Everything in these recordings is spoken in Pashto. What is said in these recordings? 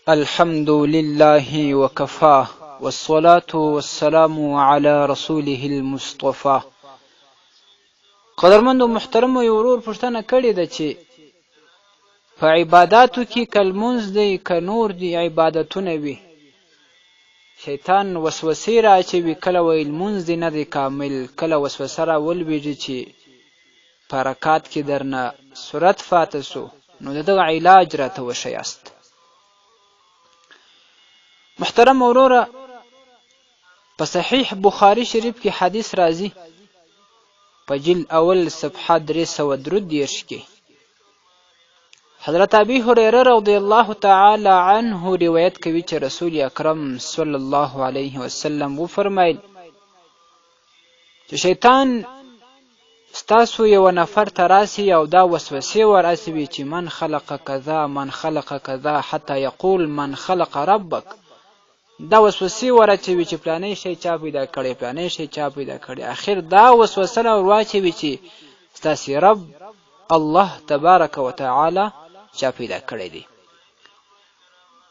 الحمد لله وكفى والصلاة والسلام على رسوله المصطفى. قدرمند و محترم یو ورور پوښتنه کړې ده چې په عباداتو کې که لمونځ دی که نور دی عبادتونه وي، شیطان وسوسې رااچوي، کله وایي لمونځ دی نه دی کامل، کله وسوسه راولویږي چې په رکات کې درنه صورت فاته سو، نو د دغه علاج راته وښیاست. محترم وروره، په صحیح بخاري شریف کې حدیث راځي په جلد اول صفحه 330 کې حضرت ابي هريره رضی الله تعالی عنه روایت کوي چې رسول اکرم صلی الله علیه وسلم وفرمایل چې شیطان ستاسو یو نفر ته راسي او دا وسوسې وراسوي چې من خلق کذا من خلق کذا حتی یقول من خلق ربک، دا وسوسې ورچوي چې پلانې شی چا پیدا کړی، پلانې شی چا پیدا کړی، اخر دا وسوسه ورواچوي چې ستاسې رب الله تبارک وتعالی چا پیدا کړی دی.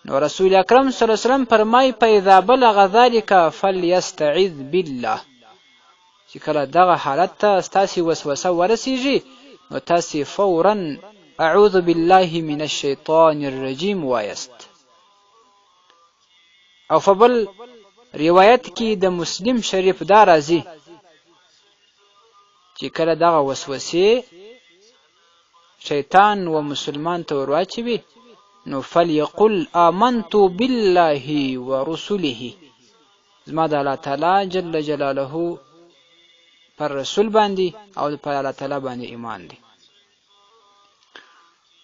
نو رسول اکرم صلی الله علیه وسلم فرمای فاذا بلغ ذلك فليستعذ بالله، چې کله دغه حالت ته ستاسې وسوسه ورسیږي نو تاسې فورا اعوذ بالله من الشیطان الرجیم وایست. او فبل روایت کې د مسلم شریف دا راځي چې کله دغه وسوسې شیطان و مسلمان ته ورواچوي نو فلیقل آمنت بالله ورسوله، زما د الله تعالی جل جلاله پر رسول باندې او پر الله تعالی باندې ایمان دی.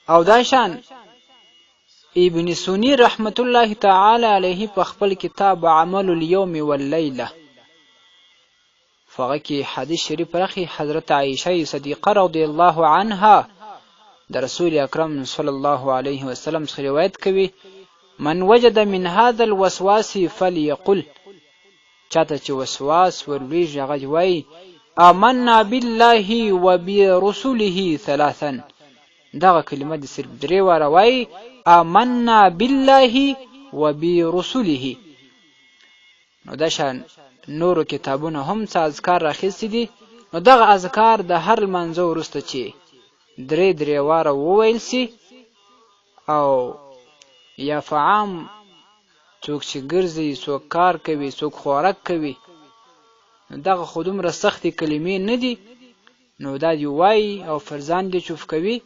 او دا شان ابن سنی رحمت الله تعالی علیه په خپل کتاب عمل اليوم واللیله فغه کې حدیث شریف راخي حضرت عایشه صدیقه رضی الله عنها د رسول اکرم صلی الله علیه وسلم څخه روایت کوي من وجد من هذا الوسواس فليقل، چاته چې وسواس ورلویږي هغه وایي آمنا بالله وبرسوله ثلاثا، دغه کلمه د صرف 3 واره وایي آمنا بالله وبرسوله. نو دا شان نورو کتابونه هم څه اذکار راخیستي دي، نو دغه اذکار د هر لمانځه وروسته چې 3 واره وویل سي، او یا فعام څوک چې ګرځي، څوک کار کوي، څوک خوراک کوي، دغه خو دومره سختې کلمې نه دي، نو دا دی وایي او فرزان دي چوف کوي،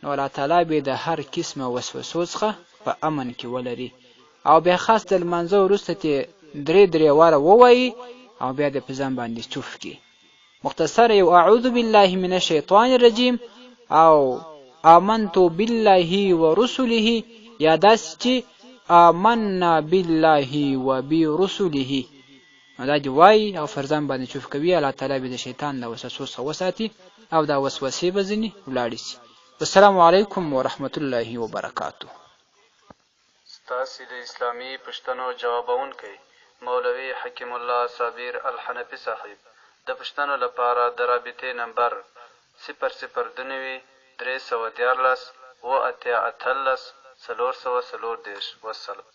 نو الله تعالی به د هر قسمه وسوسو څخه په امن کې ولري. او بیا خاص د لمانځه وروسته ته 3 واره ووایي او بیا د په ځان باندې چوف کی. مختصر یو اعوذ بالله من الشیطان الرجیم او آمنت بالله ورسوله، یا داسې چې آمنا بالله وبرسوله، دا دی وایي او فرزان باندې چوف کوي. الله تعالی به د شیطان د وسوسو څخه وساتي او دا وسوسې به ځینې ولاړې شي. السلام علیکم ورحمت الله وبرکاته. ستاسې د اسلامي پوښتنو جوابونکی مولوي حکیم الله صابر الحنفي صاحب د پوښتنو لپاره د رابطې نمبر 002 314 و 88 440. والسلام.